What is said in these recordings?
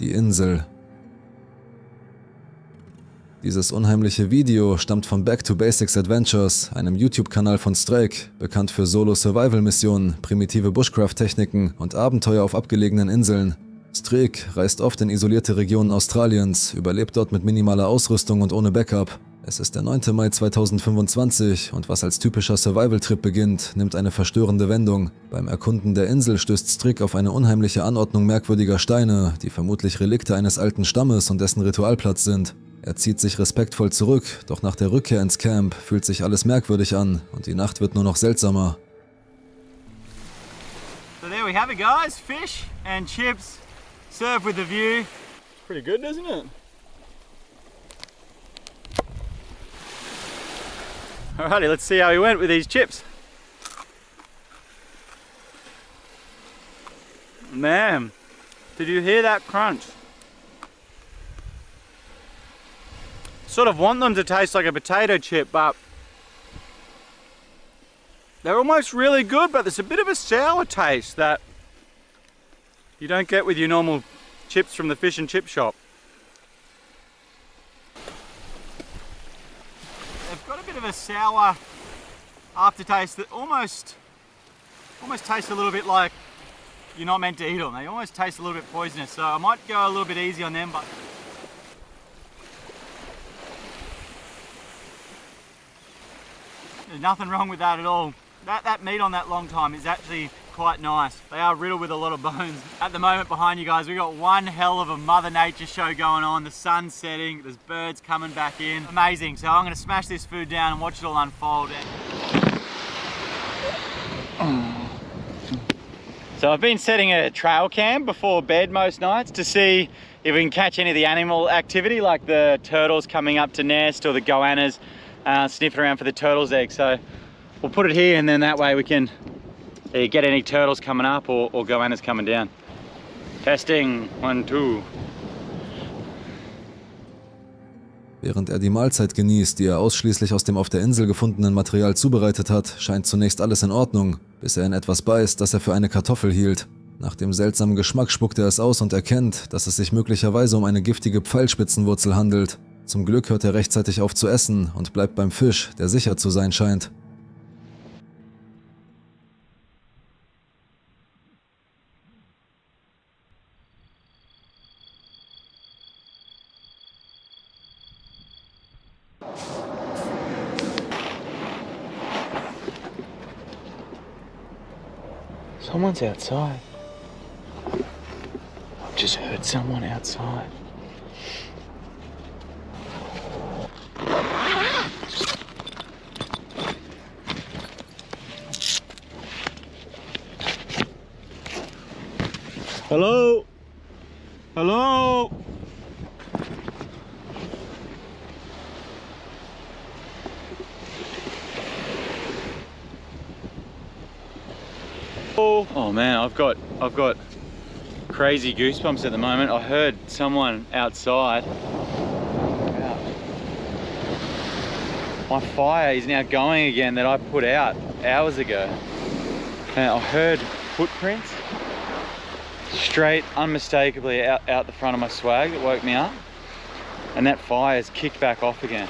Die Insel. Dieses unheimliche Video stammt von Back to Basics Adventures, einem YouTube-Kanal von Strake, bekannt für Solo-Survival-Missionen, primitive Bushcraft-Techniken und Abenteuer auf abgelegenen Inseln. Strake reist oft in isolierte Regionen Australiens, überlebt dort mit minimaler Ausrüstung und ohne Backup. Es ist der 9. Mai 2025 und was als typischer Survival-Trip beginnt, nimmt eine verstörende Wendung. Beim Erkunden der Insel stößt Strake auf eine unheimliche Anordnung merkwürdiger Steine, die vermutlich Relikte eines alten Stammes und dessen Ritualplatz sind. Er zieht sich respektvoll zurück, doch nach der Rückkehr ins Camp fühlt sich alles merkwürdig an und die Nacht wird nur noch seltsamer. So there we have it, guys. Fish and chips served with a view. Pretty good, isn't it? Alrighty, let's see how he went with these chips. Man, did you hear that crunch? Sort of want them to taste like a potato chip, but they're almost really good, but there's a bit of a sour taste that you don't get with your normal chips from the fish and chip shop. They've got a bit of a sour aftertaste that almost tastes a little bit like you're not meant to eat them. They almost taste a little bit poisonous, so I might go a little bit easy on them, but there's nothing wrong with that at all. That meat on that long time is actually quite nice. They are riddled with a lot of bones. At the moment behind you guys, we got one hell of a Mother Nature show going on. The sun's setting, there's birds coming back in. Amazing. So I'm gonna smash this food down and watch it all unfold. So I've been setting a trail cam before bed most nights to see if we can catch any of the animal activity, like the turtles coming up to nest or the goannas sniffing around for the turtles' eggs. So we'll put it here and then that way we can get any turtles coming up or goannas coming down. Testing, 1, 2. Während er die Mahlzeit genießt, die er ausschließlich aus dem auf der Insel gefundenen Material zubereitet hat, scheint zunächst alles in Ordnung, bis er in etwas beißt, das er für eine Kartoffel hielt. Nach dem seltsamen Geschmack spuckt er es aus und erkennt, dass es sich möglicherweise um eine giftige Pfeilspitzenwurzel handelt. Zum Glück hört er rechtzeitig auf zu essen und bleibt beim Fisch, der sicher zu sein scheint. Someone's outside. I've just heard someone outside. Hello? Hello? Oh man, I've got crazy goosebumps at the moment. I heard someone outside. My fire is now going again that I put out hours ago. And I heard footprints straight, unmistakably out the front of my swag that woke me up. And that fire has kicked back off again.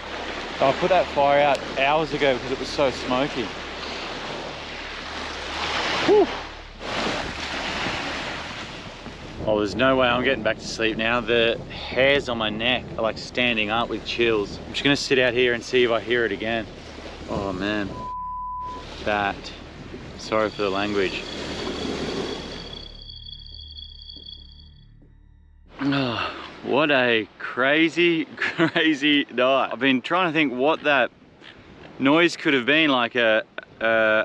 So I put that fire out hours ago because it was so smoky. Whew. Oh, there's no way I'm getting back to sleep now. The hairs on my neck are like standing up with chills. I'm just gonna sit out here and see if I hear it again. Oh man, that, sorry for the language. Oh, what a crazy night. I've been trying to think what that noise could have been, like a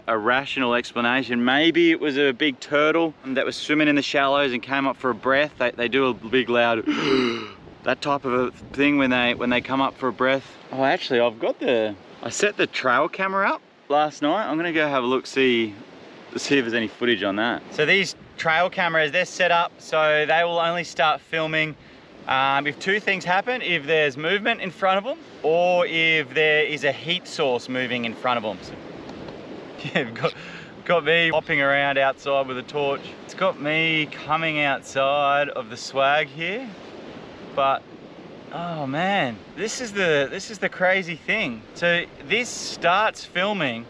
rational explanation. Maybe it was a big turtle that was swimming in the shallows and came up for a breath. They do a big loud that type of a thing when they come up for a breath. Oh, actually, I set the trail camera up last night. I'm gonna go have a look, see if there's any footage on that. So these trail cameras, they're set up so they will only start filming if two things happen: if there's movement in front of them or if there is a heat source moving in front of them. So, yeah, we've got me hopping around outside with a torch. It's got me coming outside of the swag here, but oh man, this is the crazy thing. So this starts filming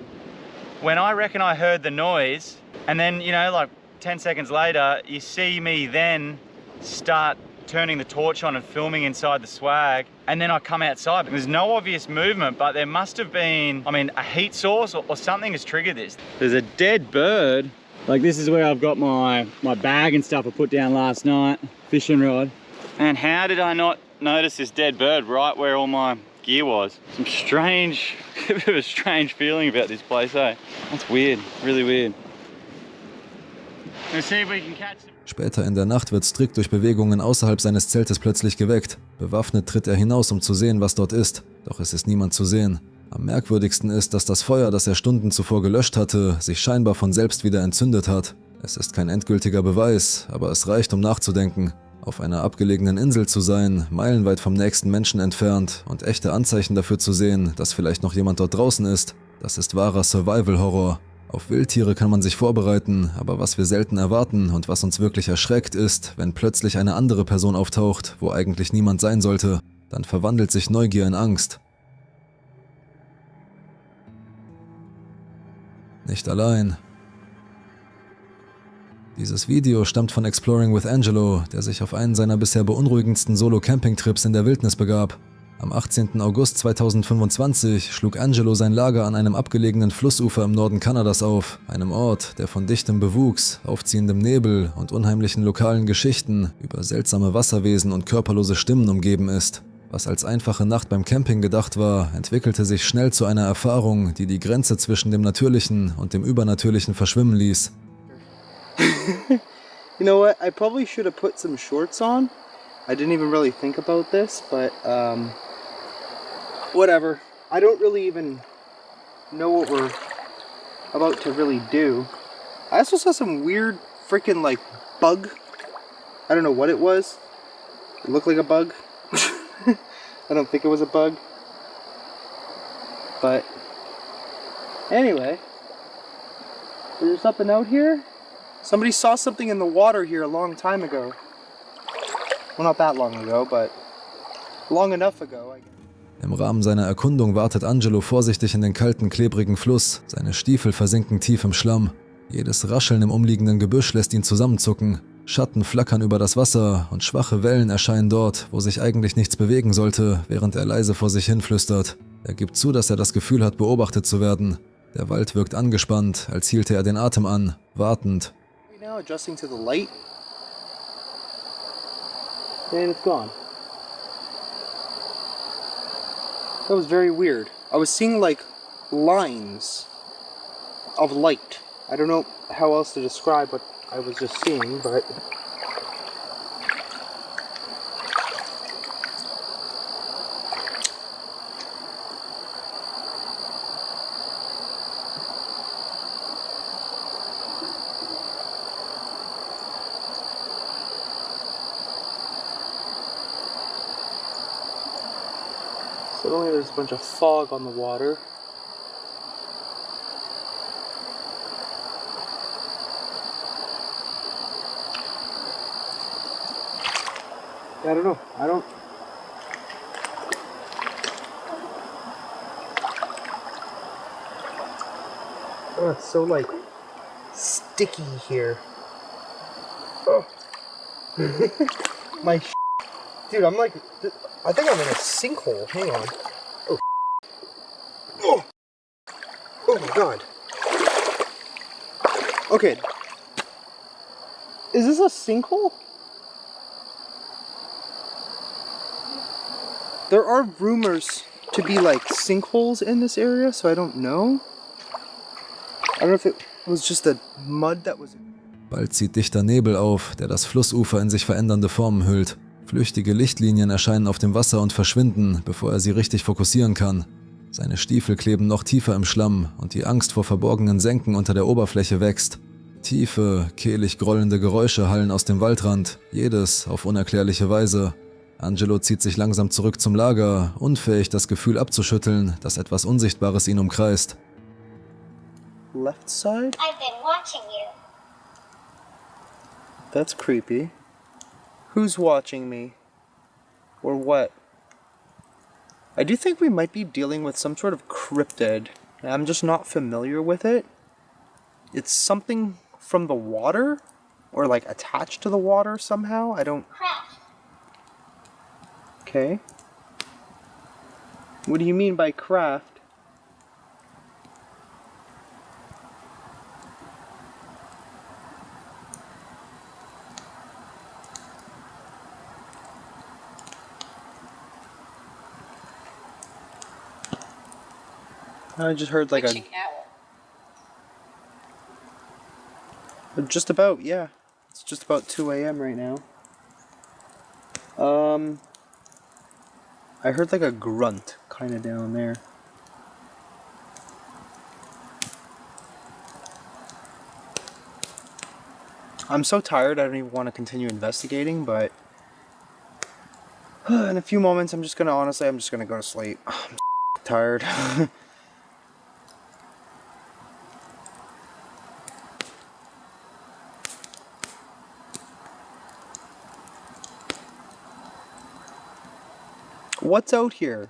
when I reckon I heard the noise, and then, you know, like 10 seconds later, you see me then start turning the torch on and filming inside the swag, and then I come outside. There's no obvious movement, but there must have been, I mean, a heat source or something has triggered this. There's a dead bird. Like, this is where I've got my bag and stuff I put down last night, fishing rod. And how did I not notice this dead bird right where all my gear was? Some strange, a bit of a strange feeling about this place, eh? That's weird, really weird. Let's see if we can catch them. Später in der Nacht wird Strick durch Bewegungen außerhalb seines Zeltes plötzlich geweckt. Bewaffnet tritt er hinaus, um zu sehen, was dort ist. Doch es ist niemand zu sehen. Am merkwürdigsten ist, dass das Feuer, das er Stunden zuvor gelöscht hatte, sich scheinbar von selbst wieder entzündet hat. Es ist kein endgültiger Beweis, aber es reicht, um nachzudenken. Auf einer abgelegenen Insel zu sein, meilenweit vom nächsten Menschen entfernt und echte Anzeichen dafür zu sehen, dass vielleicht noch jemand dort draußen ist, das ist wahrer Survival-Horror. Auf Wildtiere kann man sich vorbereiten, aber was wir selten erwarten und was uns wirklich erschreckt ist, wenn plötzlich eine andere Person auftaucht, wo eigentlich niemand sein sollte, dann verwandelt sich Neugier in Angst. Nicht allein. Dieses Video stammt von Exploring with Angelo, der sich auf einen seiner bisher beunruhigendsten Solo-Camping-Trips in der Wildnis begab. Am 18. August 2025 schlug Angelo sein Lager an einem abgelegenen Flussufer im Norden Kanadas auf, einem Ort, der von dichtem Bewuchs, aufziehendem Nebel und unheimlichen lokalen Geschichten über seltsame Wasserwesen und körperlose Stimmen umgeben ist. Was als einfache Nacht beim Camping gedacht war, entwickelte sich schnell zu einer Erfahrung, die die Grenze zwischen dem Natürlichen und dem Übernatürlichen verschwimmen ließ. You know what? I probably should have put some shorts on. I didn't even really think about this, but whatever. I don't really even know what we're about to really do. I also saw some weird freaking like bug. I don't know what it was. It looked like a bug. I don't think it was a bug. But anyway, there's something out here. Somebody saw something in the water here a long time ago. Well, not that long ago, but long enough ago, I guess. Im Rahmen seiner Erkundung wartet Angelo vorsichtig in den kalten, klebrigen Fluss. Seine Stiefel versinken tief im Schlamm. Jedes Rascheln im umliegenden Gebüsch lässt ihn zusammenzucken. Schatten flackern über das Wasser und schwache Wellen erscheinen dort, wo sich eigentlich nichts bewegen sollte, während er leise vor sich hin flüstert. Er gibt zu, dass er das Gefühl hat, beobachtet zu werden. Der Wald wirkt angespannt, als hielte er den Atem an, wartend. Right now, adjusting to the light. And it's gone. That was very weird. I was seeing like lines of light. I don't know how else to describe what I was just seeing, but suddenly there's a bunch of fog on the water. I don't know. Oh, it's so like sticky here. Oh. My dude, I'm like, I think I'm in a sinkhole. Hang on. Oh. Oh. Oh my god. Okay. Is this a sinkhole? There are rumors to be like sinkholes in this area, so I don't know. I don't know if it was just the mud that was... Bald zieht dichter Nebel auf, der das Flussufer in sich verändernde Formen hüllt. Flüchtige Lichtlinien erscheinen auf dem Wasser und verschwinden, bevor er sie richtig fokussieren kann. Seine Stiefel kleben noch tiefer im Schlamm und die Angst vor verborgenen Senken unter der Oberfläche wächst. Tiefe, kehlig grollende Geräusche hallen aus dem Waldrand, jedes auf unerklärliche Weise. Angelo zieht sich langsam zurück zum Lager, unfähig, das Gefühl abzuschütteln, dass etwas Unsichtbares ihn umkreist. left side? I've been watching you. That's creepy. Who's watching me? Or what? I do think we might be dealing with some sort of cryptid. I'm just not familiar with it. It's something from the water? Or like attached to the water somehow? I don't... Craft. Okay. What do you mean by craft? I just heard like Witching owl. just about, yeah. It's just about 2 a.m. right now. I heard like a grunt kind of down there. I'm so tired I don't even want to continue investigating, but in a few moments I'm just gonna go to sleep. I'm tired. What's out here?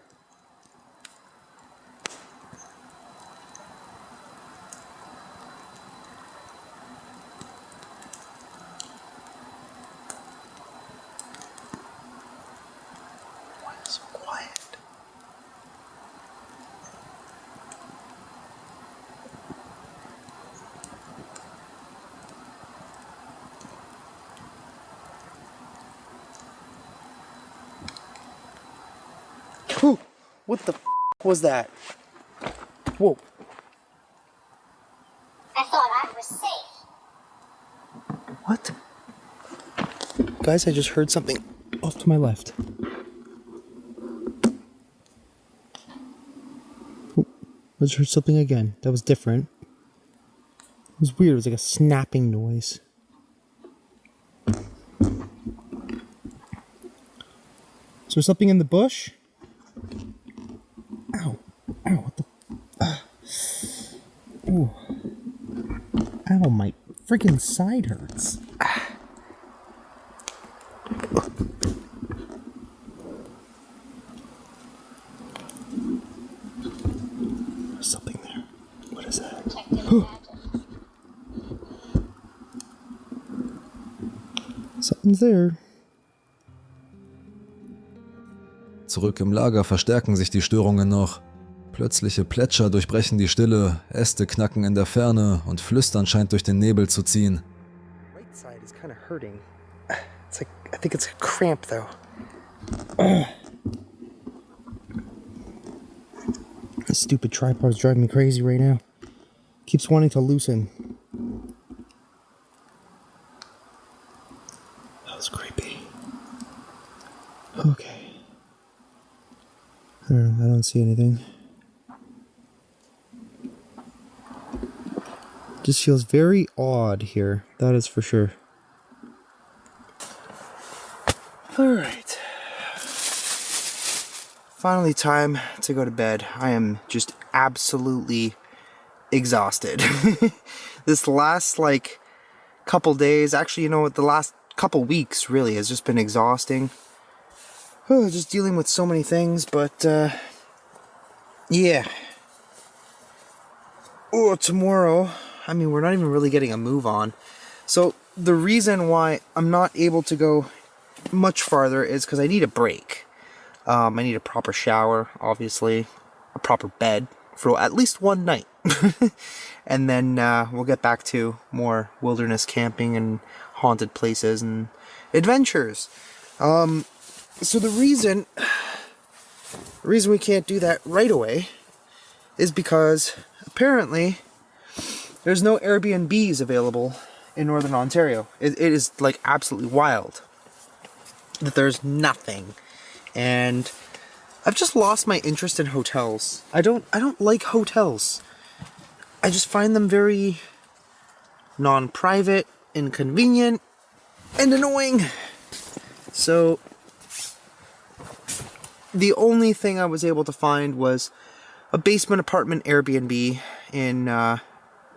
Why is it so quiet? Whew, what the was that? Whoa. I thought I was safe. What? Guys, I just heard something off to my left. Oh, I just heard something again. That was different. It was weird. It was like a snapping noise. Is there something in the bush? Ow. Ow, what the... Ooh. Ow, my freaking side hurts. There's something there. What is that? Something's there. Zurück im Lager verstärken sich die Störungen noch. Plötzliche Plätscher durchbrechen die Stille, Äste knacken in der Ferne und Flüstern scheint durch den Nebel zu ziehen. Right side is kind of hurting. It's like, I think it's a cramp though. This stupid tripod is driving me crazy right now. Keeps wanting to loosen. That was creepy. Okay. I don't see anything. Just feels very odd here. That is for sure. Alright. Finally time to go to bed. I am just absolutely exhausted. This last couple days, actually, you know what, the last couple weeks really has just been exhausting. Just dealing with so many things, but yeah. Oh, tomorrow, I mean, we're not even really getting a move on. So the reason why I'm not able to go much farther is because I need a break. I need a proper shower, obviously, a proper bed for at least one night. And then we'll get back to more wilderness camping and haunted places and adventures. So the reason we can't do that right away is because apparently there's no Airbnbs available in Northern Ontario. It is like absolutely wild that there's nothing. And I've just lost my interest in hotels. I don't like hotels. I just find them very non-private, inconvenient, and annoying. So the only thing I was able to find was a basement apartment Airbnb in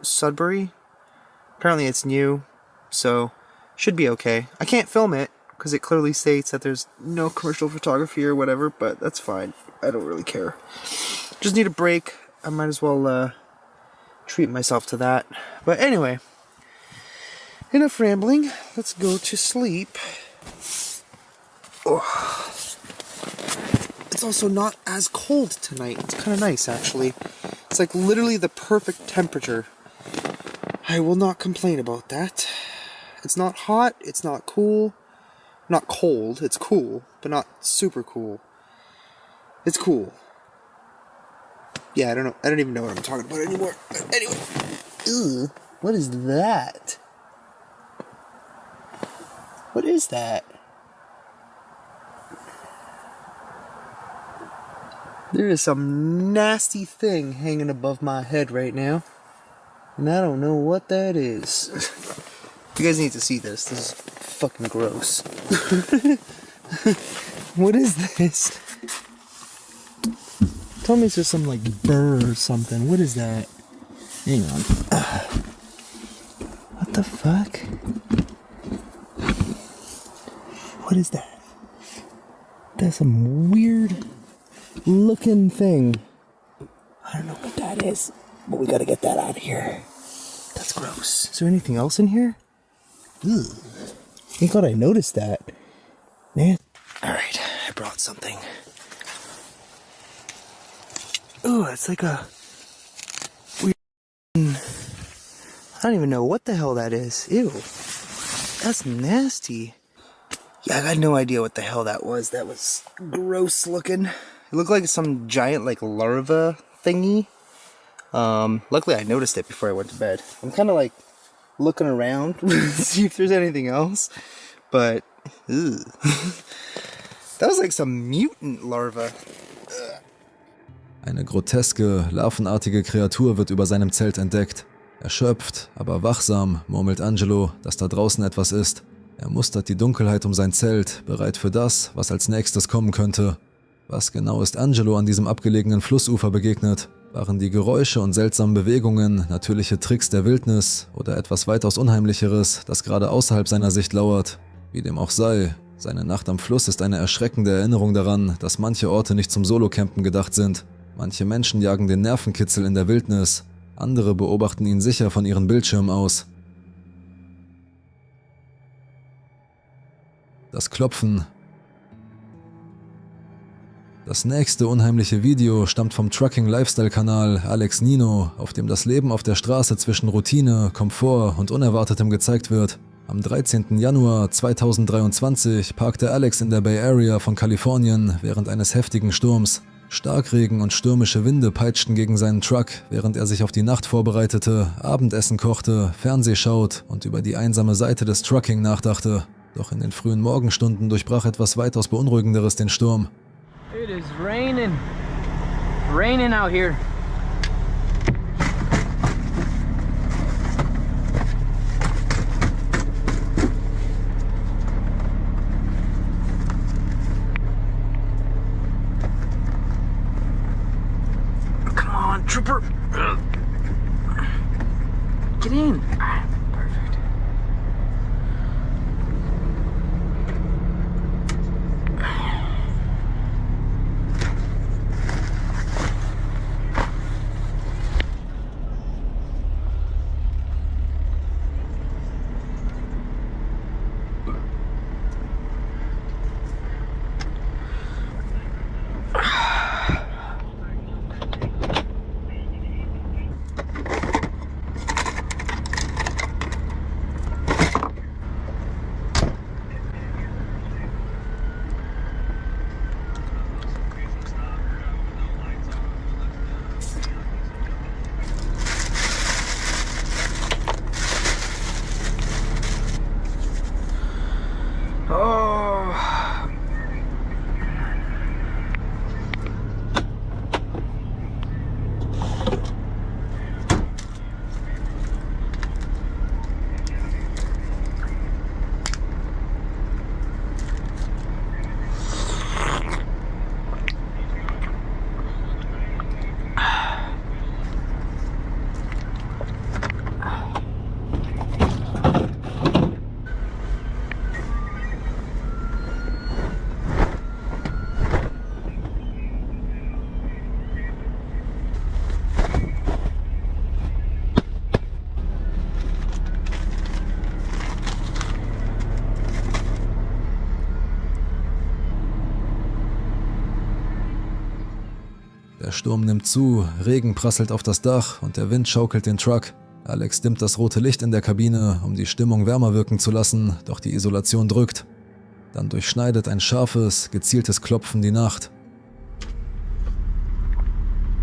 Sudbury. Apparently it's new, so should be okay. I can't film it because it clearly states that there's no commercial photography or whatever, but that's fine. I don't really care. Just need a break. I might as well treat myself to that. But anyway, enough rambling. Let's go to sleep. Oh. It's also not as cold tonight. It's kind of nice, actually. It's like literally the perfect temperature. I will not complain about that. It's not hot, it's not cool. Not cold, it's cool, but not super cool. It's cool. Yeah, I don't know. I don't even know what I'm talking about anymore. Anyway. Ugh, what is that? What is that? There is some nasty thing hanging above my head right now. And I don't know what that is. You guys need to see this. This is fucking gross. What is this? Tell me it's just some like burr or something. What is that? Hang on. What the fuck? What is that? That's some weird looking thing. I don't know what that is, but we gotta get that out of here. That's gross. Is there anything else in here? Ugh. Thank God I noticed that. Man. Alright, I brought something. Ooh, it's like a weird... I don't even know what the hell that is. Ew. That's nasty. Yeah, I got no idea what the hell that was. That was gross looking. It looked like some giant like larva thingy. Luckily I noticed it before I went to bed. I'm kind of like looking around to see if there's anything else. But, ugh. That was like some mutant larva. Eine groteske, larvenartige Kreatur wird über seinem Zelt entdeckt. Erschöpft, aber wachsam murmelt Angelo, dass da draußen etwas ist. Er mustert die Dunkelheit um sein Zelt, bereit für das, was als nächstes kommen könnte. Was genau ist Angelo an diesem abgelegenen Flussufer begegnet? Waren die Geräusche und seltsamen Bewegungen natürliche Tricks der Wildnis oder etwas weitaus Unheimlicheres, das gerade außerhalb seiner Sicht lauert? Wie dem auch sei, seine Nacht am Fluss ist eine erschreckende Erinnerung daran, dass manche Orte nicht zum Solocampen gedacht sind. Manche Menschen jagen den Nervenkitzel in der Wildnis, andere beobachten ihn sicher von ihren Bildschirmen aus. Das Klopfen. Das nächste unheimliche Video stammt vom Trucking-Lifestyle-Kanal Alex Nino, auf dem das Leben auf der Straße zwischen Routine, Komfort und Unerwartetem gezeigt wird. Am 13. Januar 2023 parkte Alex in der Bay Area von Kalifornien während eines heftigen Sturms. Starkregen und stürmische Winde peitschten gegen seinen Truck, während er sich auf die Nacht vorbereitete, Abendessen kochte, Fernseh schaut und über die einsame Seite des Trucking nachdachte. Doch in den frühen Morgenstunden durchbrach etwas weitaus Beunruhigenderes den Sturm. It is raining. Raining out here. Come on, trooper. Get in. Perfect. Sturm nimmt zu, Regen prasselt auf das Dach und der Wind schaukelt den Truck. Alex dimmt das rote Licht in der Kabine, um die Stimmung wärmer wirken zu lassen, doch die Isolation drückt. Dann durchschneidet ein scharfes, gezieltes Klopfen die Nacht.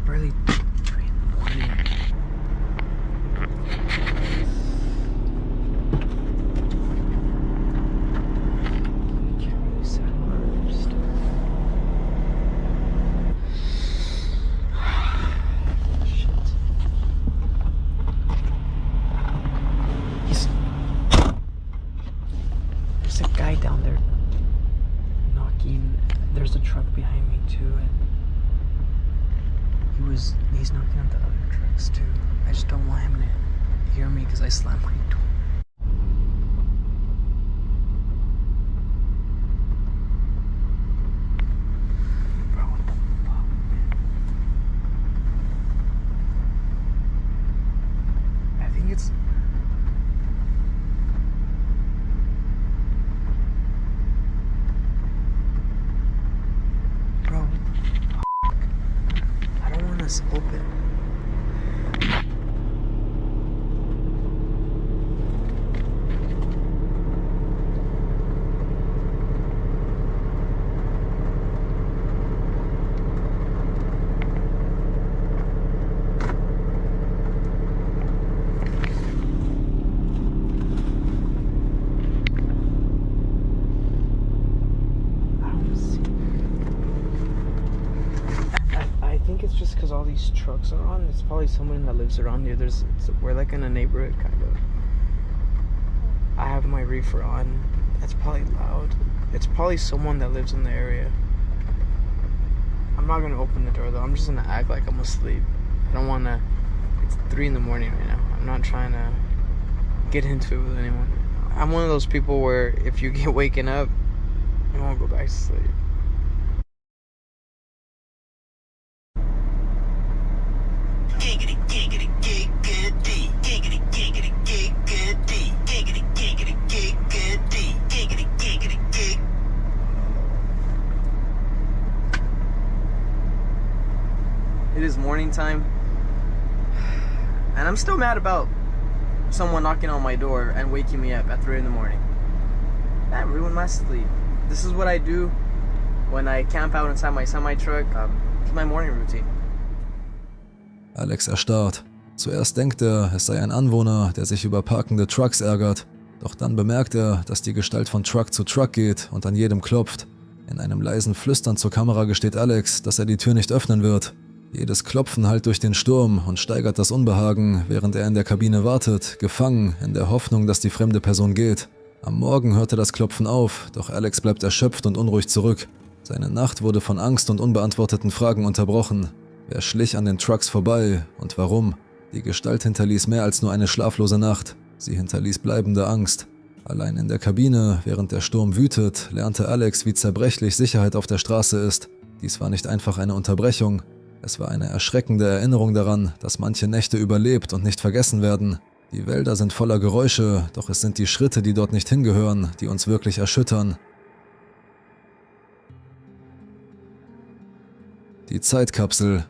Barely 3 in the morning. I can't really set alarms. Shit. There's a guy down there knocking. There's a truck behind me too, and he's knocking on the other trucks too. I just don't want him to hear me because I slammed my door. Bro, what the fuck, man? I think it's... Bro, what the fuck? I don't want us open. I think it's just because all these trucks are on. It's probably someone that lives around here. We're like in a neighborhood kind of. I have my reefer on. That's probably loud. It's probably someone that lives in the area. I'm not gonna open the door though. I'm just gonna act like I'm asleep. I don't wanna. It's 3 in the morning right now. I'm not trying to get into it with anyone. I'm one of those people where if you get waken up, you won't go back to sleep. It is morning time, and I'm still mad about someone knocking on my door and waking me up at 3 in the morning. That ruined my sleep. This is what I do when I camp out inside my semi-truck. It's my morning routine. Alex erstarrt. Zuerst denkt er, es sei ein Anwohner, der sich über parkende Trucks ärgert. Doch dann bemerkt er, dass die Gestalt von Truck zu Truck geht und an jedem klopft. In einem leisen Flüstern zur Kamera gesteht Alex, dass er die Tür nicht öffnen wird. Jedes Klopfen hallt durch den Sturm und steigert das Unbehagen, während er in der Kabine wartet, gefangen, in der Hoffnung, dass die fremde Person geht. Am Morgen hörte das Klopfen auf, doch Alex bleibt erschöpft und unruhig zurück. Seine Nacht wurde von Angst und unbeantworteten Fragen unterbrochen. Wer schlich an den Trucks vorbei und warum? Die Gestalt hinterließ mehr als nur eine schlaflose Nacht. Sie hinterließ bleibende Angst. Allein in der Kabine, während der Sturm wütet, lernte Alex, wie zerbrechlich Sicherheit auf der Straße ist. Dies war nicht einfach eine Unterbrechung. Es war eine erschreckende Erinnerung daran, dass manche Nächte überlebt und nicht vergessen werden. Die Wälder sind voller Geräusche, doch es sind die Schritte, die dort nicht hingehören, die uns wirklich erschüttern. Die Zeitkapsel.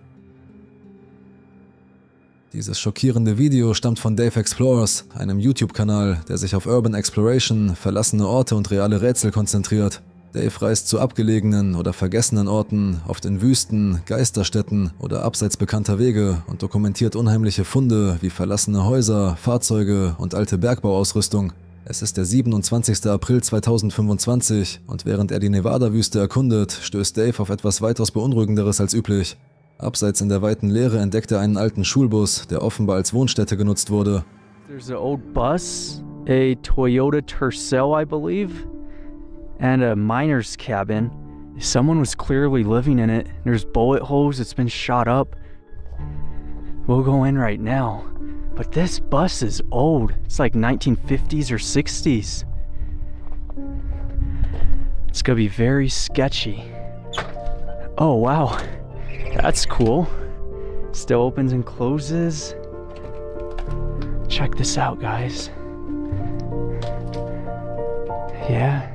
Dieses schockierende Video stammt von Dave Explores, einem YouTube-Kanal, der sich auf Urban Exploration, verlassene Orte und reale Rätsel konzentriert. Dave reist zu abgelegenen oder vergessenen Orten, oft in Wüsten, Geisterstätten oder abseits bekannter Wege und dokumentiert unheimliche Funde wie verlassene Häuser, Fahrzeuge und alte Bergbauausrüstung. Es ist der 27. April 2025 und während er die Nevada-Wüste erkundet, stößt Dave auf etwas weitaus Beunruhigenderes als üblich. Abseits in der weiten Leere entdeckt er einen alten Schulbus, der offenbar als Wohnstätte genutzt wurde. There's an old bus, a Toyota Tercel, I believe, and a miner's cabin. Someone was clearly living in it. There's bullet holes, it's been shot up. We'll go in right now. But this bus is old. It's like 1950s or 60s. It's gonna be very sketchy. Oh wow, that's cool. Still opens and closes. Check this out, guys. Yeah.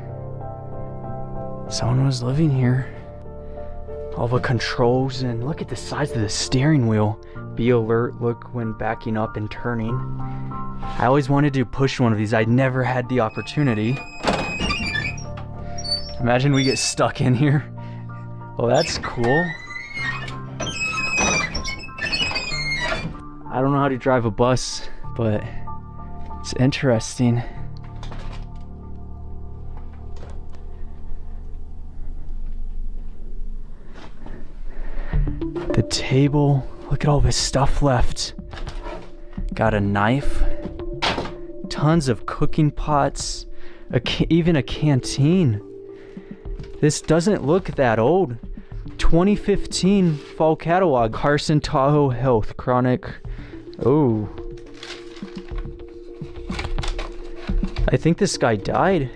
Someone was living here. All the controls, and look at the size of the steering wheel. Be alert, look when backing up and turning. I always wanted to push one of these. I never had the opportunity. Imagine we get stuck in here. Well, that's cool. I don't know how to drive a bus, but it's interesting. The table, look at all this stuff left. Got a knife, tons of cooking pots, even a canteen. This doesn't look that old. 2015 fall catalog, Carson Tahoe Health, chronic. Oh. I think this guy died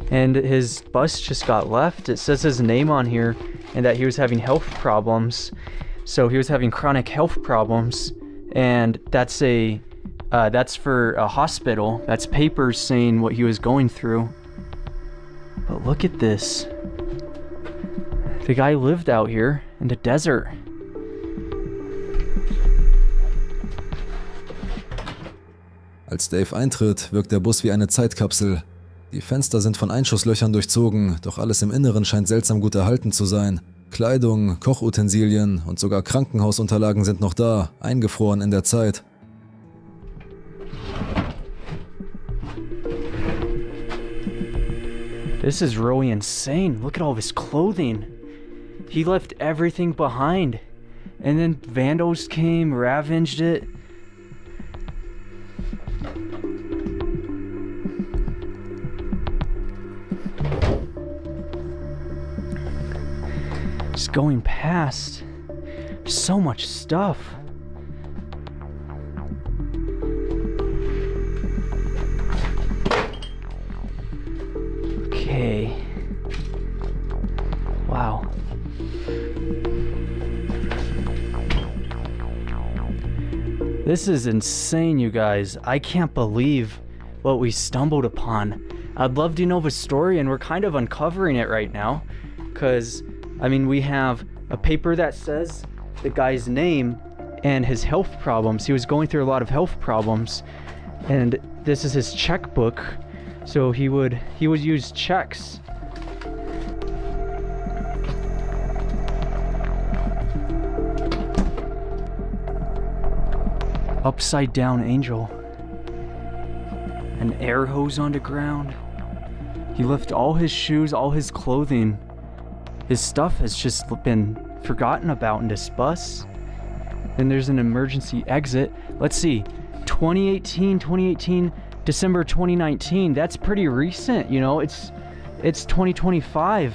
and his bus just got left. It says his name on here and that he was having health problems. So he was having chronic health problems, and that's for a hospital. That's papers saying what he was going through. But look at this. The guy lived out here in the desert. Als Dave eintritt, wirkt der Bus wie eine Zeitkapsel. Die Fenster sind von Einschusslöchern durchzogen, doch alles im Inneren scheint seltsam gut erhalten zu sein. Kleidung, Kochutensilien und sogar Krankenhausunterlagen sind noch da, eingefroren in der Zeit. This is really insane. Look at all this clothing. He left everything behind. And then vandals came, ravaged it. Just going past. So much stuff. Okay. Wow. This is insane, you guys. I can't believe what we stumbled upon. I'd love to know the story, and we're kind of uncovering it right now. Because, I mean, we have a paper that says the guy's name and his health problems. He was going through a lot of health problems. And this is his checkbook. So he would use checks. Upside down angel. An air hose on the ground. He left all his shoes, all his clothing. His stuff has just been forgotten about in this bus. Then there's an emergency exit. Let's see, 2018, December 2019. That's pretty recent, you know, it's 2025.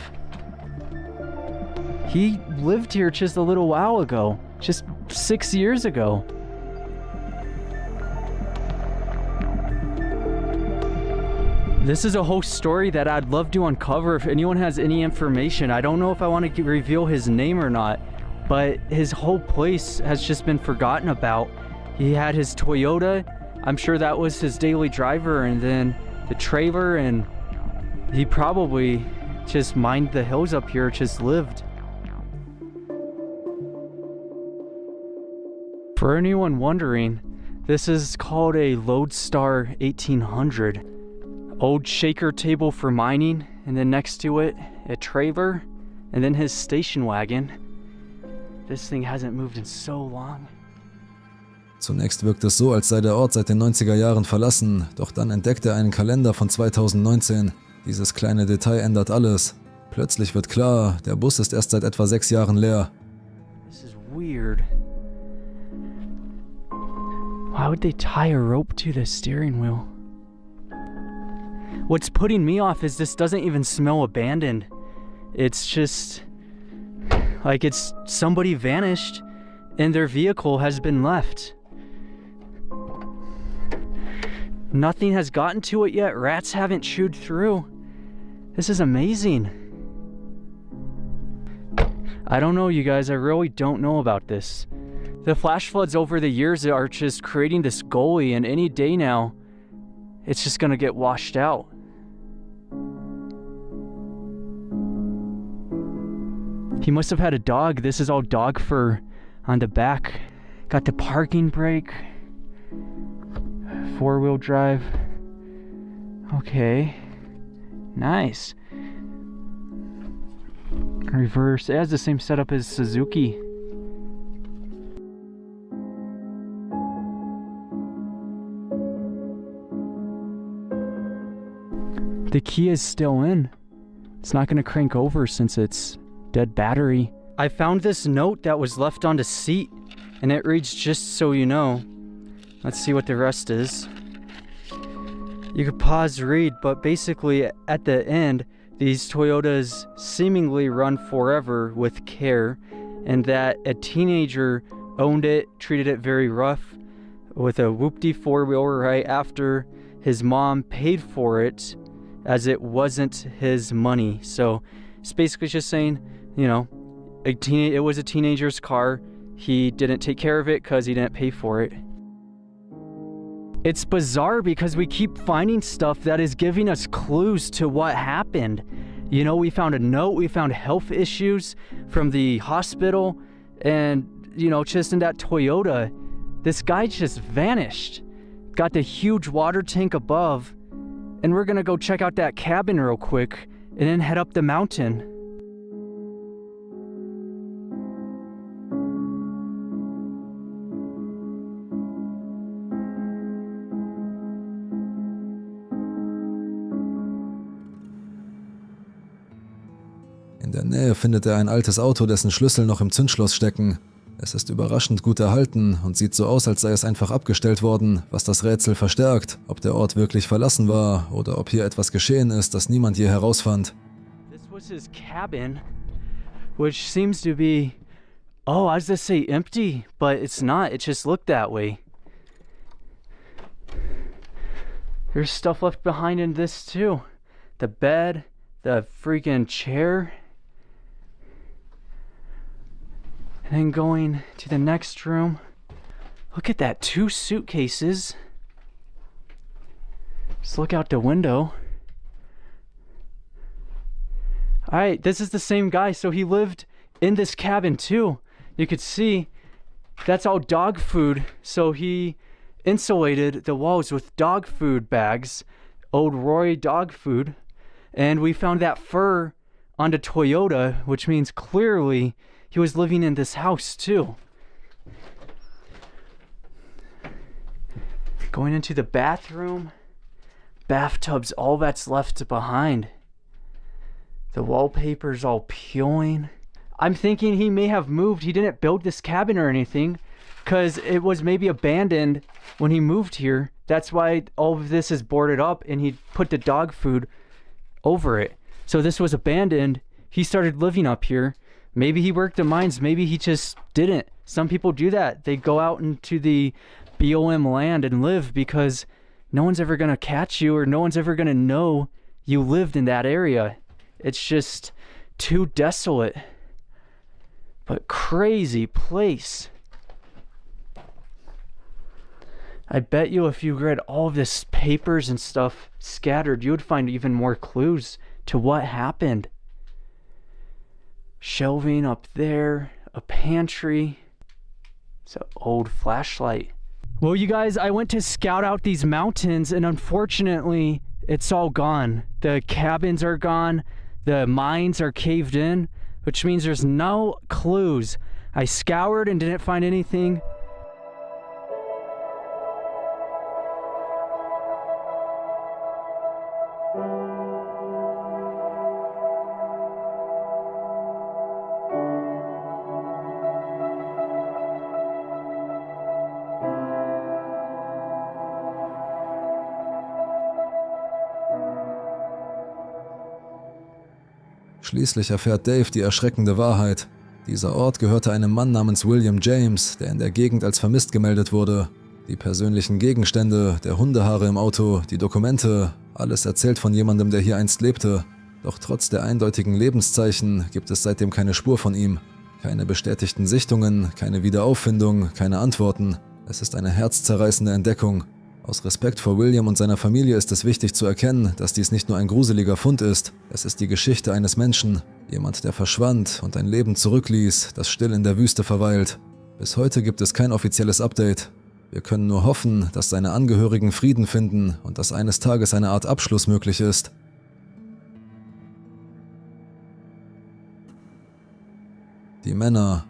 He lived here just a little while ago, just 6 years ago. This is a whole story that I'd love to uncover if anyone has any information. I don't know if I want to reveal his name or not, but his whole place has just been forgotten about. He had his Toyota. I'm sure that was his daily driver, and then the trailer, and he probably just mined the hills up here, just lived. For anyone wondering, this is called a Lodestar 1800. Old shaker table for mining, and then next to it, a trailer, and then his station wagon. This thing hasn't moved in so long. Zunächst wirkt es so, als sei der Ort seit den 90er Jahren verlassen, doch dann entdeckt er einen Kalender von 2019. Dieses kleine Detail ändert alles. Plötzlich wird klar, der Bus ist erst seit etwa 6 Jahren leer. This is weird. Why would they tie a rope to the steering wheel? What's putting me off is this doesn't even smell abandoned. It's just like it's somebody vanished and their vehicle has been left. Nothing has gotten to it yet. Rats haven't chewed through. This is amazing. I don't know, you guys. I really don't know about this. The flash floods over the years are just creating this gully, and any day now, it's just gonna get washed out. He must have had a dog. This is all dog fur on the back. Got the parking brake. 4-wheel drive. Okay. Nice. Reverse. It has the same setup as Suzuki. The key is still in. It's not going to crank over since it's dead battery. I found this note that was left on the seat, and it reads, "Just so you know." Let's see what the rest is. You could pause, read, but basically at the end, these Toyotas seemingly run forever with care, and that a teenager owned it, treated it very rough with a whoopty 4-wheeler right after his mom paid for it, as it wasn't his money. So it's basically just saying, you know, it was a teenager's car. He didn't take care of it because he didn't pay for it. It's bizarre because we keep finding stuff that is giving us clues to what happened. You know, we found a note, we found health issues from the hospital, and, you know, just in that Toyota, this guy just vanished. Got the huge water tank above, and we're gonna go check out that cabin real quick and then head up the mountain. In der Nähe findet er ein altes Auto, dessen Schlüssel noch im Zündschloss stecken. Es ist überraschend gut erhalten und sieht so aus, als sei es einfach abgestellt worden, was das Rätsel verstärkt, ob der Ort wirklich verlassen war oder ob hier etwas geschehen ist, das niemand je herausfand. This was his cabin, which seems to be, oh, I was gonna say empty, but it's not. It just looked that way. There's stuff left behind in this too. The bed, the freaking chair. And then going to the next room. Look at that, 2 suitcases. Just look out the window. All right, this is the same guy. So he lived in this cabin too. You could see that's all dog food. So he insulated the walls with dog food bags, Old Roy dog food. And we found that fur on the Toyota, which means clearly he was living in this house too. Going into the bathroom. Bathtub's all that's left behind. The wallpaper's all peeling. I'm thinking he may have moved. He didn't build this cabin or anything, because it was maybe abandoned when he moved here. That's why all of this is boarded up, and he put the dog food over it. So this was abandoned. He started living up here. Maybe he worked the mines, maybe he just didn't. Some people do that. They go out into the BOM land and live because no one's ever gonna catch you, or no one's ever gonna know you lived in that area. It's just too desolate. But crazy place. I bet you if you read all of this papers and stuff scattered, you would find even more clues to what happened. Shelving up there, a pantry. It's an old flashlight. Well, you guys, I went to scout out these mountains, and unfortunately, it's all gone. The cabins are gone, the mines are caved in, which means there's no clues. I scoured and didn't find anything. Schließlich erfährt Dave die erschreckende Wahrheit. Dieser Ort gehörte einem Mann namens William James, der in der Gegend als vermisst gemeldet wurde. Die persönlichen Gegenstände, der Hundehaare im Auto, die Dokumente, alles erzählt von jemandem, der hier einst lebte. Doch trotz der eindeutigen Lebenszeichen gibt es seitdem keine Spur von ihm. Keine bestätigten Sichtungen, keine Wiederauffindung, keine Antworten. Es ist eine herzzerreißende Entdeckung. Aus Respekt vor William und seiner Familie ist es wichtig zu erkennen, dass dies nicht nur ein gruseliger Fund ist, es ist die Geschichte eines Menschen. Jemand, der verschwand und ein Leben zurückließ, das still in der Wüste verweilt. Bis heute gibt es kein offizielles Update. Wir können nur hoffen, dass seine Angehörigen Frieden finden und dass eines Tages eine Art Abschluss möglich ist. Die Männer.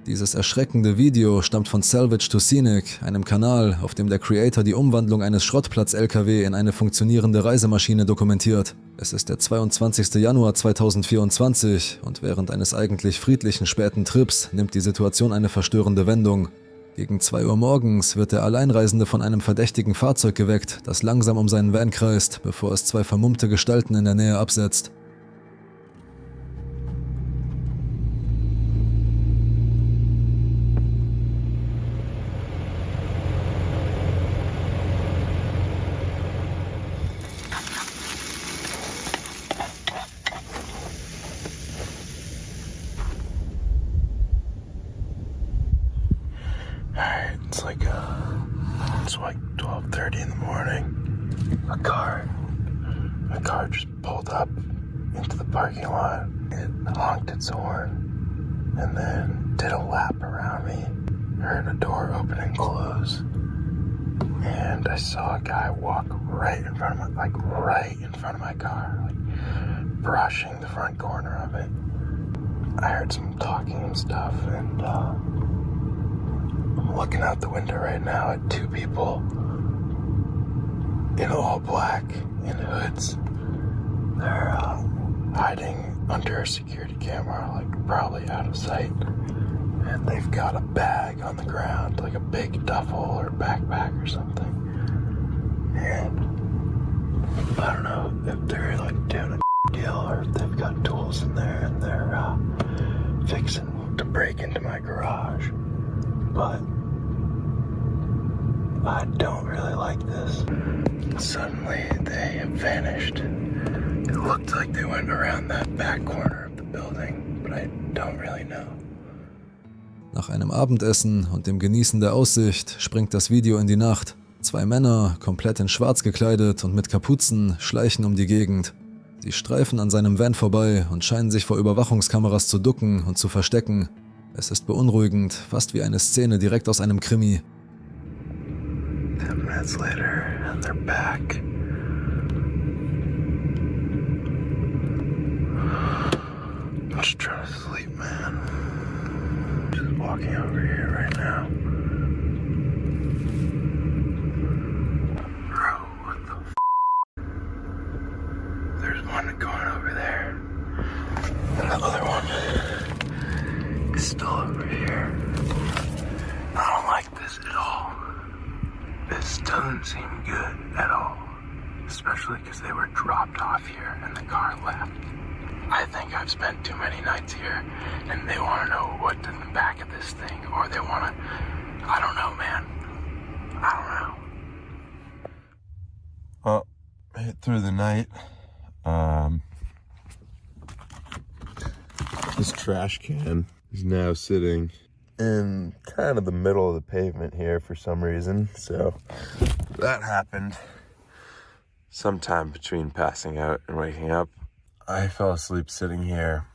Dieses erschreckende Video stammt von Salvage to Scenic, einem Kanal, auf dem der Creator die Umwandlung eines Schrottplatz-LKW in eine funktionierende Reisemaschine dokumentiert. Es ist der 22. Januar 2024 und während eines eigentlich friedlichen späten Trips nimmt die Situation eine verstörende Wendung. Gegen 2 Uhr morgens wird der Alleinreisende von einem verdächtigen Fahrzeug geweckt, das langsam um seinen Van kreist, bevor es 2 vermummte Gestalten in der Nähe absetzt. It's like 12:30 in the morning. A car just pulled up into the parking lot. It honked its horn and then did a lap around me. I heard a door open and close. And I saw a guy walk right in front of my car, like brushing the front corner of it. I heard some talking and stuff, and I'm looking out the window right now at 2 people in all black in hoods. They're hiding under a security camera, like probably out of sight. And they've got a bag on the ground, like a big duffel or backpack or something. And I don't know if they're like doing a deal or if they've got tools in there and they're fixing to break into my garage. But I don't really like this. Suddenly they have vanished. It looked like they went around that back corner of the building, but I don't really know. Nach einem Abendessen und dem Genießen der Aussicht springt das Video in die Nacht. 2 Männer, komplett in schwarz gekleidet und mit Kapuzen, schleichen um die Gegend. Sie streifen an seinem Van vorbei und scheinen sich vor Überwachungskameras zu ducken und zu verstecken. Es ist beunruhigend, fast wie eine Szene direkt aus einem Krimi. 10 minutes later, and they're back. I'm just trying to sleep, man. Just walking over here right now. Bro, what the f***? There's one going over there. And another one is still over here. I don't like this at all. This doesn't seem good at all. Especially because they were dropped off here and the car left. I think I've spent too many nights here and they want to know what's in the back of this thing. Or they want to... I don't know, man. I don't know. Well, I hit through the night. This trash can is now sitting in kind of the middle of the pavement here for some reason. So that happened sometime between passing out and waking up. I fell asleep sitting here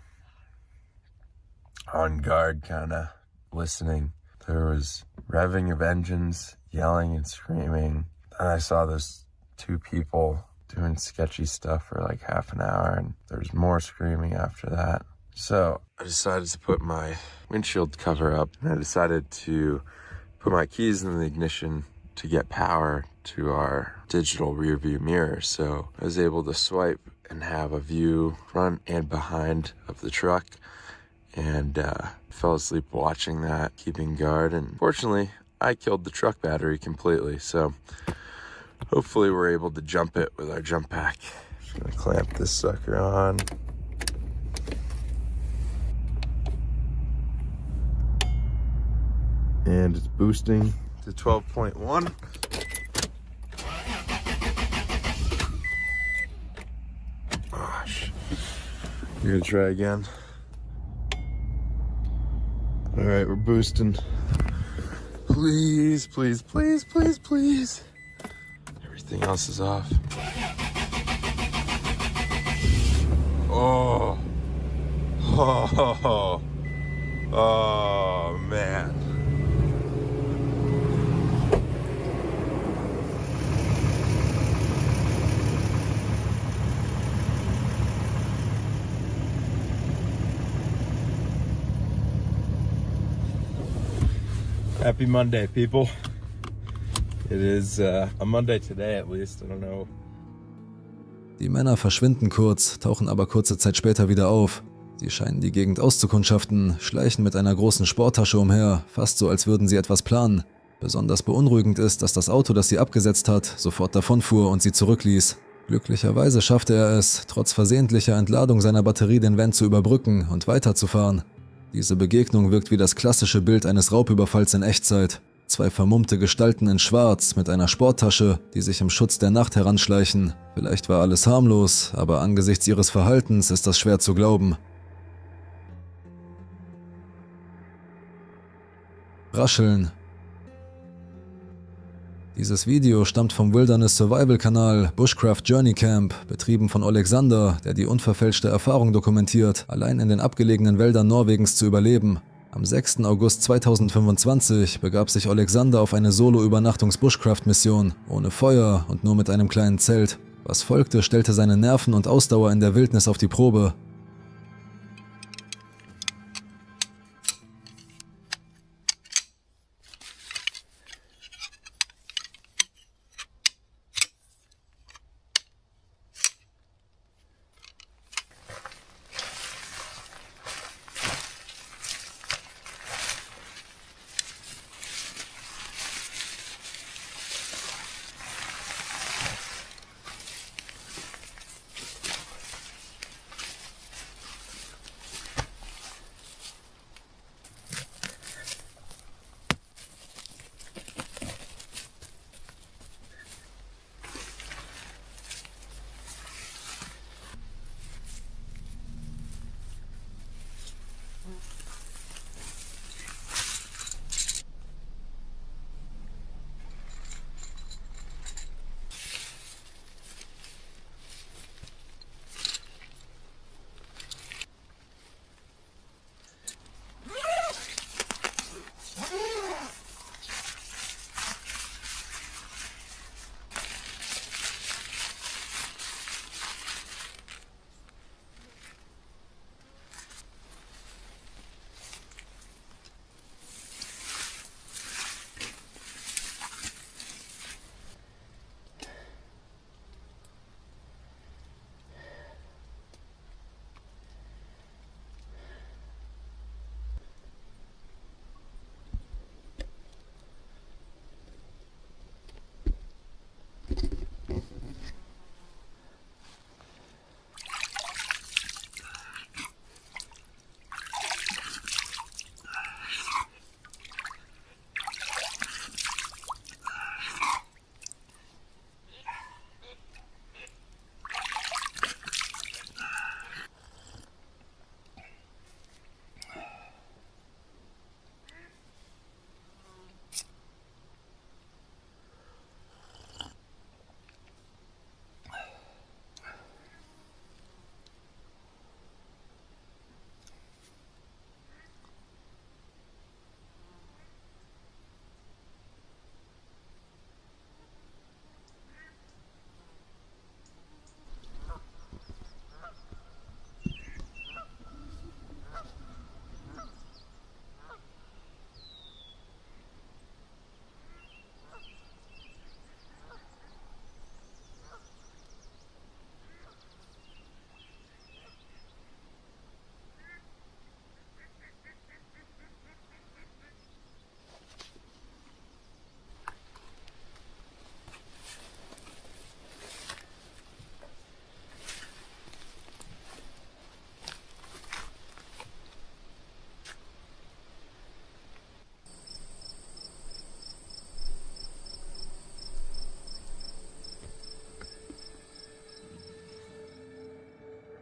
on guard, kind of listening. There was revving of engines, yelling and screaming. And I saw those 2 people doing sketchy stuff for like half an hour, and there was more screaming after that. So I decided to put my windshield cover up, and I decided to put my keys in the ignition to get power to our digital rear view mirror. So I was able to swipe and have a view front and behind of the truck, and fell asleep watching that, keeping guard. And fortunately, I killed the truck battery completely. So hopefully we're able to jump it with our jump pack. Just gonna clamp this sucker on. And it's boosting to 12.1. Gosh. You're gonna try again. All right, we're boosting. Please, please, please, please, please. Everything else is off. Oh. Oh. Oh, man. Happy Monday, people. It is a Monday today at least. I don't know. Die Männer verschwinden kurz, tauchen aber kurze Zeit später wieder auf. Sie scheinen die Gegend auszukundschaften, schleichen mit einer großen Sporttasche umher, fast so als würden sie etwas planen. Besonders beunruhigend ist, dass das Auto, das sie abgesetzt hat, sofort davonfuhr und sie zurückließ. Glücklicherweise schaffte er es, trotz versehentlicher Entladung seiner Batterie den Van zu überbrücken und weiterzufahren. Diese Begegnung wirkt wie das klassische Bild eines Raubüberfalls in Echtzeit. Zwei vermummte Gestalten in Schwarz mit einer Sporttasche, die sich im Schutz der Nacht heranschleichen. Vielleicht war alles harmlos, aber angesichts ihres Verhaltens ist das schwer zu glauben. Rascheln. Dieses Video stammt vom Wilderness Survival Kanal Bushcraft Journey Camp, betrieben von Alexander, der die unverfälschte Erfahrung dokumentiert, allein in den abgelegenen Wäldern Norwegens zu überleben. Am 6. August 2025 begab sich Alexander auf eine Solo-Übernachtungs-Bushcraft-Mission, ohne Feuer und nur mit einem kleinen Zelt. Was folgte, stellte seine Nerven und Ausdauer in der Wildnis auf die Probe.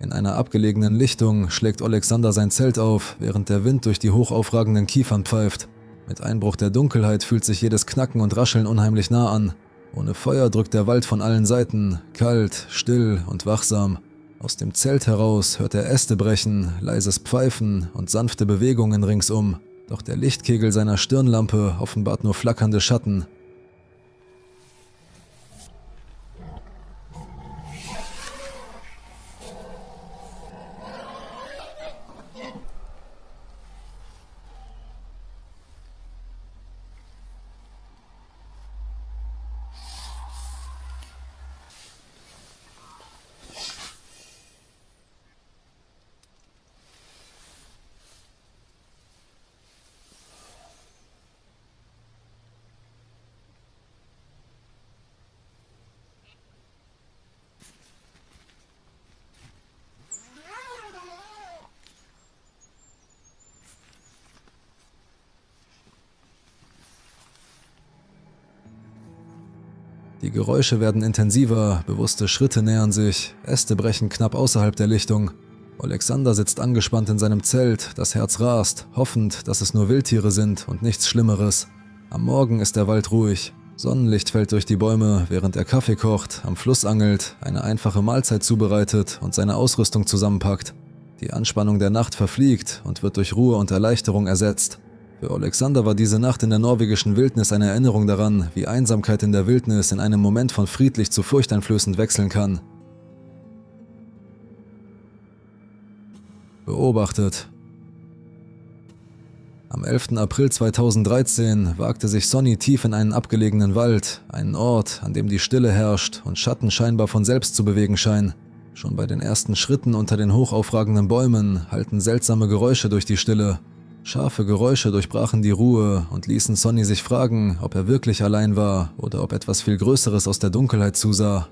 In einer abgelegenen Lichtung schlägt Alexander sein Zelt auf, während der Wind durch die hochaufragenden Kiefern pfeift. Mit Einbruch der Dunkelheit fühlt sich jedes Knacken und Rascheln unheimlich nah an. Ohne Feuer drückt der Wald von allen Seiten, kalt, still und wachsam. Aus dem Zelt heraus hört er Äste brechen, leises Pfeifen und sanfte Bewegungen ringsum, doch der Lichtkegel seiner Stirnlampe offenbart nur flackernde Schatten. Die Geräusche werden intensiver, bewusste Schritte nähern sich, Äste brechen knapp außerhalb der Lichtung. Alexander sitzt angespannt in seinem Zelt, das Herz rast, hoffend, dass es nur Wildtiere sind und nichts Schlimmeres. Am Morgen ist der Wald ruhig. Sonnenlicht fällt durch die Bäume, während er Kaffee kocht, am Fluss angelt, eine einfache Mahlzeit zubereitet und seine Ausrüstung zusammenpackt. Die Anspannung der Nacht verfliegt und wird durch Ruhe und Erleichterung ersetzt. Für Alexander war diese Nacht in der norwegischen Wildnis eine Erinnerung daran, wie Einsamkeit in der Wildnis in einem Moment von friedlich zu furchteinflößend wechseln kann. Beobachtet. Am 11. April 2013 wagte sich Sonny tief in einen abgelegenen Wald, einen Ort, an dem die Stille herrscht und Schatten scheinbar von selbst zu bewegen scheinen. Schon bei den ersten Schritten unter den hochaufragenden Bäumen hallten seltsame Geräusche durch die Stille. Scharfe Geräusche durchbrachen die Ruhe und ließen Sonny sich fragen, ob er wirklich allein war oder ob etwas viel Größeres aus der Dunkelheit zusah.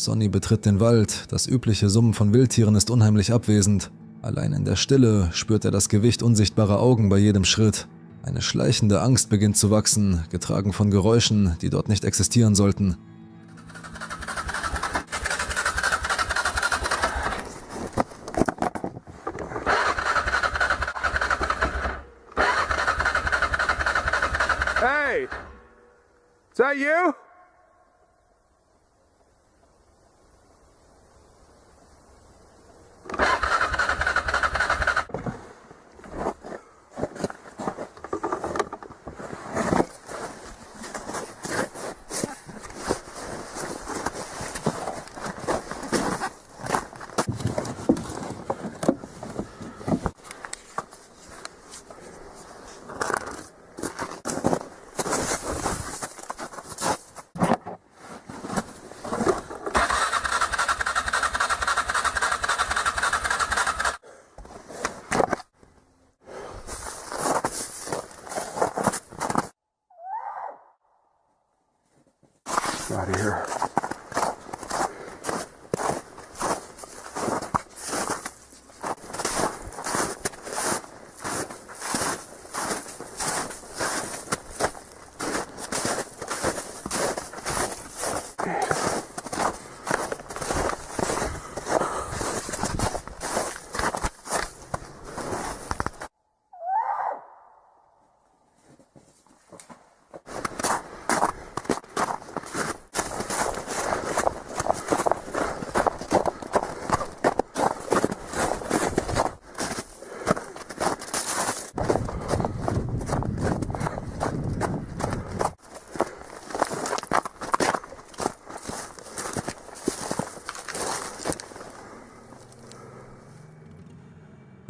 Sonny betritt den Wald, das übliche Summen von Wildtieren ist unheimlich abwesend. Allein in der Stille spürt er das Gewicht unsichtbarer Augen bei jedem Schritt. Eine schleichende Angst beginnt zu wachsen, getragen von Geräuschen, die dort nicht existieren sollten. Hey! Is that you? Out of here.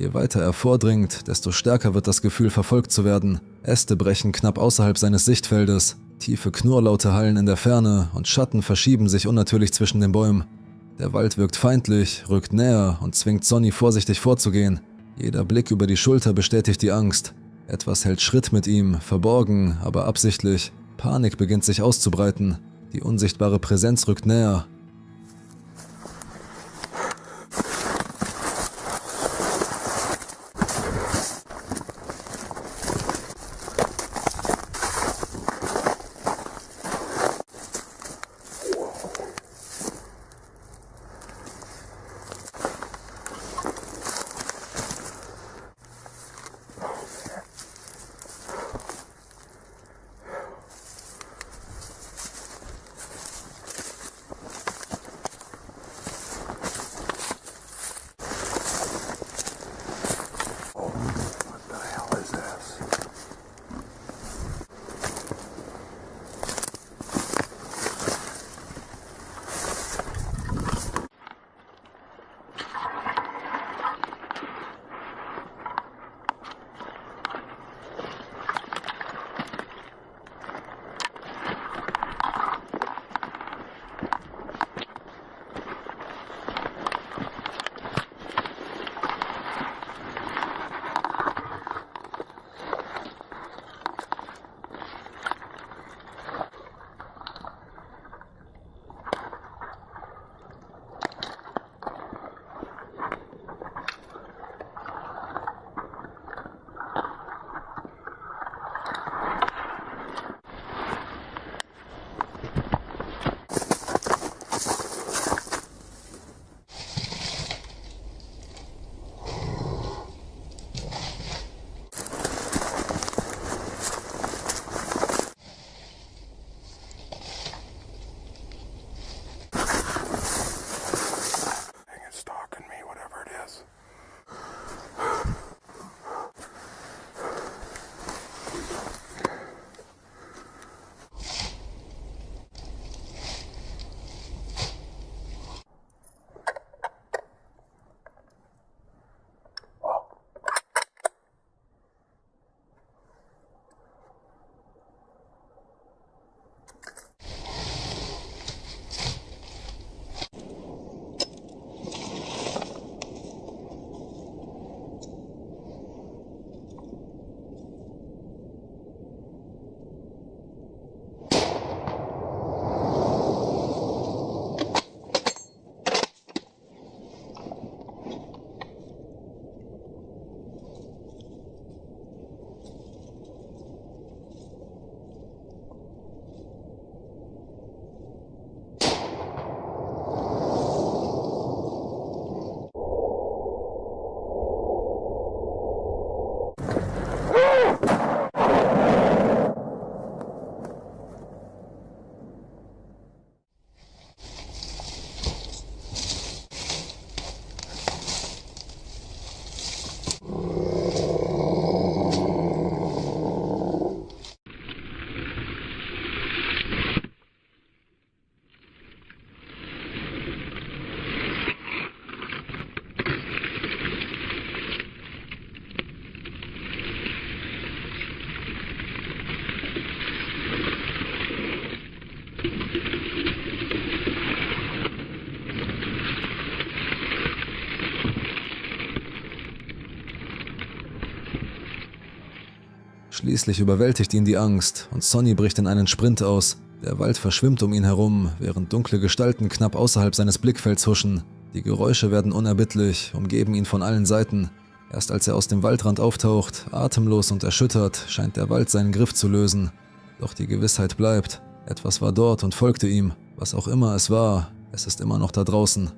Je weiter er vordringt, desto stärker wird das Gefühl, verfolgt zu werden. Äste brechen knapp außerhalb seines Sichtfeldes, tiefe Knurrlaute hallen in der Ferne und Schatten verschieben sich unnatürlich zwischen den Bäumen. Der Wald wirkt feindlich, rückt näher und zwingt Sonny vorsichtig vorzugehen. Jeder Blick über die Schulter bestätigt die Angst. Etwas hält Schritt mit ihm, verborgen, aber absichtlich. Panik beginnt sich auszubreiten. Die unsichtbare Präsenz rückt näher. Schließlich überwältigt ihn die Angst und Sonny bricht in einen Sprint aus. Der Wald verschwimmt um ihn herum, während dunkle Gestalten knapp außerhalb seines Blickfelds huschen. Die Geräusche werden unerbittlich, umgeben ihn von allen Seiten. Erst als er aus dem Waldrand auftaucht, atemlos und erschüttert, scheint der Wald seinen Griff zu lösen. Doch die Gewissheit bleibt. Etwas war dort und folgte ihm. Was auch immer es war, es ist immer noch da draußen.